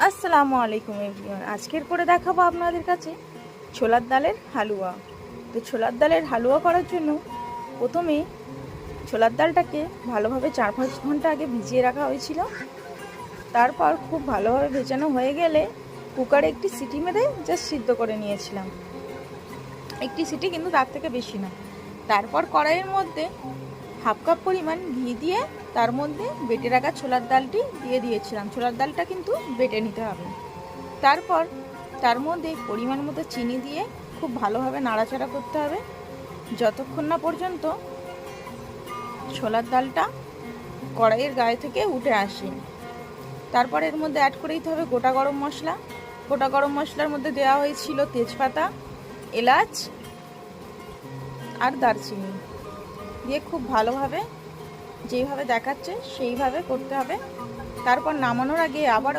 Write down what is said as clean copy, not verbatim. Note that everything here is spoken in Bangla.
আসসালামু আলাইকুম এভরিওয়ান। আজকের করে দেখাবো আপনাদের কাছে ছোলার ডালের হালুয়া। তো ছোলার ডালের হালুয়া করার জন্য প্রথমে ছোলার ডালটাকে ভালোভাবে 4-5 ঘন্টা আগে ভিজিয়ে রাখা হয়েছিল। তারপর খুব ভালোভাবে ভেজানো হয়ে গেলে কুকারে একটি সিটি মেরে জাস্ট সিদ্ধ করে নিয়েছিলাম। একটি সিটি, কিন্তু তার থেকে বেশি না। তারপর কড়াইয়ের মধ্যে হাফ কাপ পরিমাণ ঘি দিয়ে তার মধ্যে বেটে রাখা ছোলার ডালটি দিয়ে দিয়েছিলাম। ছোলার ডালটা কিন্তু বেটে নিতে হবে। তারপর তার মধ্যে পরিমাণ মতো চিনি দিয়ে খুব ভালোভাবে নাড়াচাড়া করতে হবে যতক্ষণ না পর্যন্ত ছোলার ডালটা কড়াইয়ের গায়ে থেকে উঠে আসে। তারপর এর মধ্যে অ্যাড করে দিতে হবে গোটা গরম মশলা। গোটা গরম মশলার মধ্যে দেওয়া হয়েছিল তেজপাতা, এলাচ আর দারচিনি দিয়ে খুব ভালোভাবে যেইভাবে দেখাচ্ছে সেইভাবে করতে হবে। তারপর নামানোর আগে আবারও